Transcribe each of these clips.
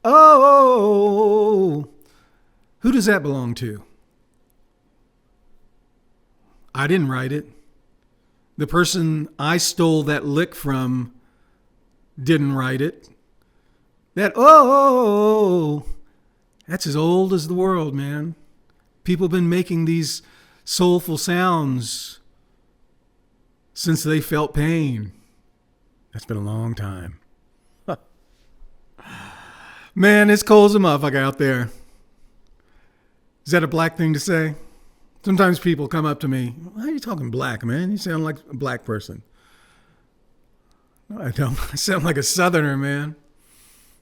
Oh, who does that belong to? I didn't write it. The person I stole that lick from didn't write it. That that's as old as the world, man. People have been making these soulful sounds since they felt pain. That's been a long time. Man, it's cold as a motherfucker out there. Is that a black thing to say? Sometimes people come up to me, why are you talking black, man? You sound like a black person. No, I don't. I sound like a southerner, man.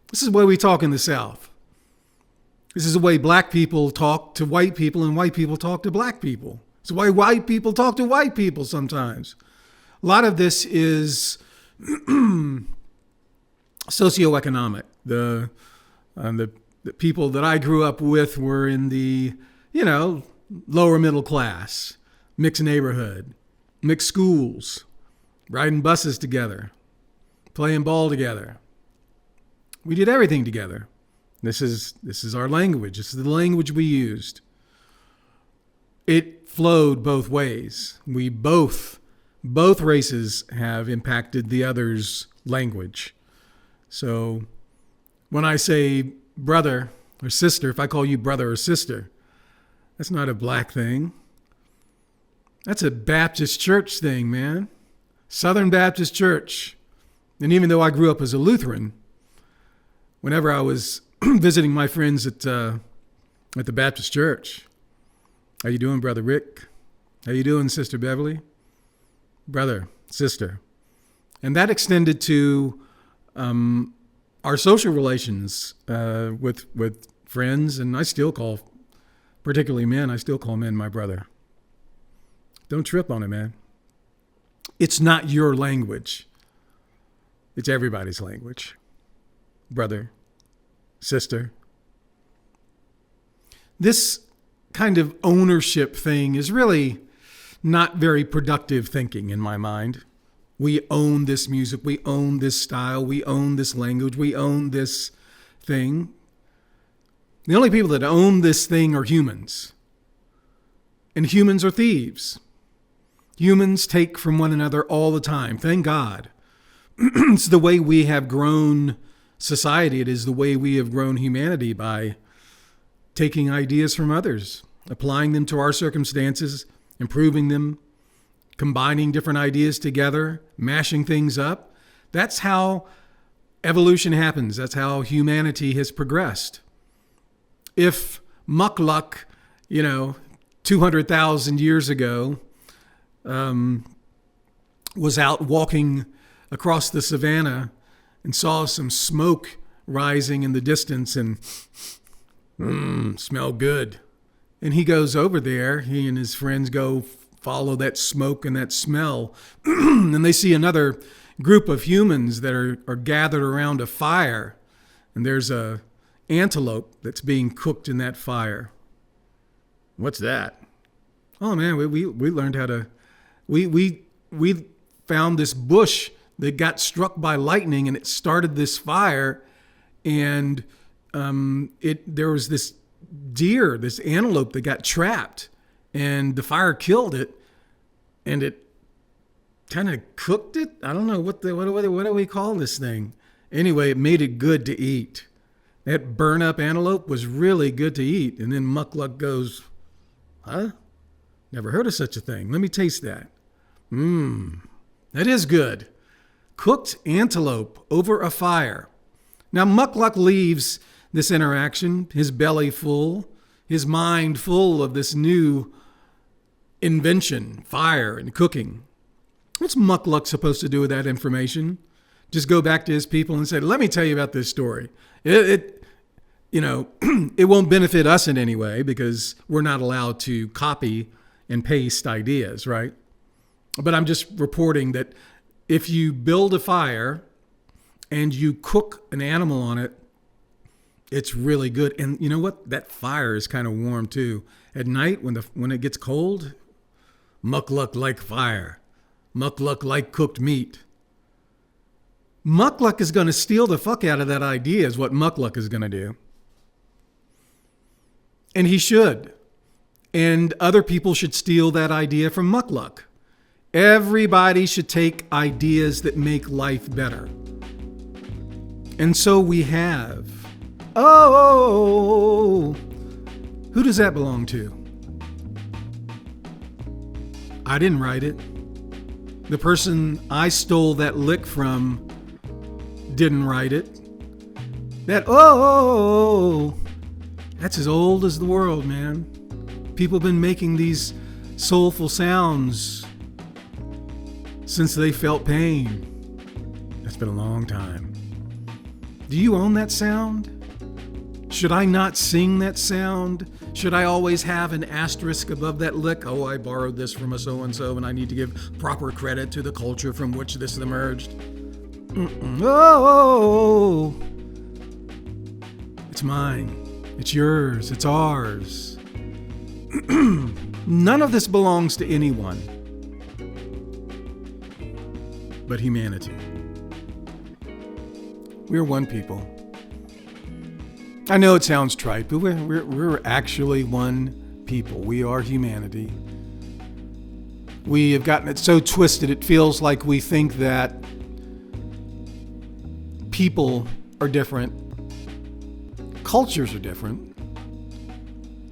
This is the way we talk in the South. This is the way black people talk to white people and white people talk to black people. It's the way white people talk to white people sometimes. A lot of this is socioeconomic. The people that I grew up with were in the, lower middle class, mixed neighborhood, mixed schools, riding buses together, playing ball together. We did everything together. This is our language. This is the language we used. It flowed both ways. We both races have impacted the other's language. So when I say brother or sister, if I call you brother or sister, that's not a black thing. That's a Baptist church thing, man. Southern Baptist Church. And even though I grew up as a Lutheran, whenever I was visiting my friends at the Baptist church, how you doing, Brother Rick? How you doing, Sister Beverly? Brother, sister. And that extended to our social relations with friends, and I still call, particularly men, I still call men my brother. Don't trip on it, man. It's not your language. It's everybody's language. Brother, sister. This kind of ownership thing is really not very productive thinking in my mind. We own this music. We own this style. We own this language. We own this thing. The only people that own this thing are humans. And humans are thieves. Humans take from one another all the time. Thank God. It's the way we have grown society. It is the way we have grown humanity, by taking ideas from others, applying them to our circumstances, improving them, combining different ideas together, mashing things up. That's how evolution happens. That's how humanity has progressed. If Mukluk, 200,000 years ago, was out walking across the savannah and saw some smoke rising in the distance and smelled good. And he goes over there, he and his friends go follow that smoke and that smell, and they see another group of humans that are gathered around a fire, and there's a antelope that's being cooked in that fire. What's that? Oh man, we learned how to, we found this bush that got struck by lightning and it started this fire, and there was this deer, this antelope that got trapped, and the fire killed it, and it kind of cooked it. I don't know what do we call this thing? Anyway, it made it good to eat. That burn up antelope was really good to eat. And then Mukluk goes, huh? Never heard of such a thing. Let me taste that. That is good. Cooked antelope over a fire. Now Mukluk leaves this interaction, his belly full, his mind full of this new invention, fire and cooking. What's Mukluk supposed to do with that information? Just go back to his people and say, let me tell you about this story. It won't benefit us in any way because we're not allowed to copy and paste ideas, right? But I'm just reporting that if you build a fire and you cook an animal on it, it's really good. And you know what? That fire is kind of warm too. At night when it gets cold, Mukluk like fire. Mukluk like cooked meat. Muckluck is going to steal the fuck out of that idea, is what Muckluck is going to do. And he should. And other people should steal that idea from Muckluck. Everybody should take ideas that make life better. And so we have. Oh, who does that belong to? I didn't write it. The person I stole that lick from didn't write it. That that's as old as the world, man. People have been making these soulful sounds since they felt pain. That's been a long time. Do you own that sound? Should I not sing that sound? Should I always have an asterisk above that lick? Oh, I borrowed this from a so-and-so and I need to give proper credit to the culture from which this emerged. Oh, it's mine. It's yours. It's ours. None of this belongs to anyone but humanity. We're one people. I know it sounds trite, but we're actually one people. We are humanity. We have gotten it so twisted, it feels like we think that people are different. Cultures are different.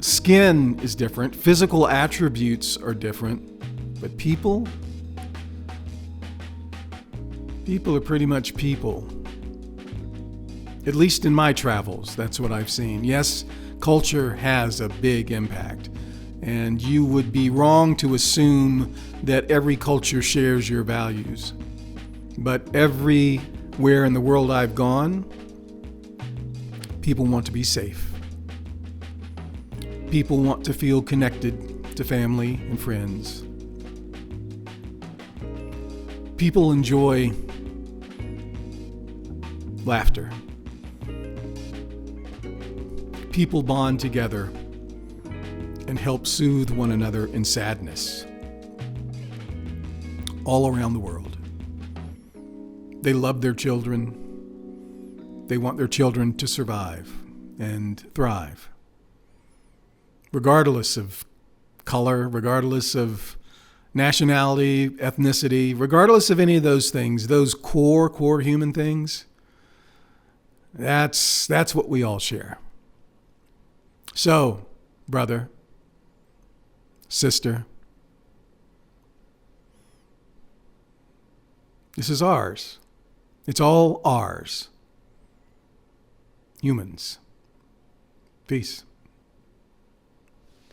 Skin is different. Physical attributes are different. But people are pretty much people. At least in my travels, that's what I've seen. Yes, culture has a big impact. And you would be wrong to assume that every culture shares your values. But everywhere in the world I've gone, people want to be safe. People want to feel connected to family and friends. People enjoy laughter. People bond together and help soothe one another in sadness. All around the world. They love their children. They want their children to survive and thrive. Regardless of color, regardless of nationality, ethnicity, regardless of any of those things, those core human things, that's what we all share. So, brother, sister, this is ours. It's all ours. Humans. Peace.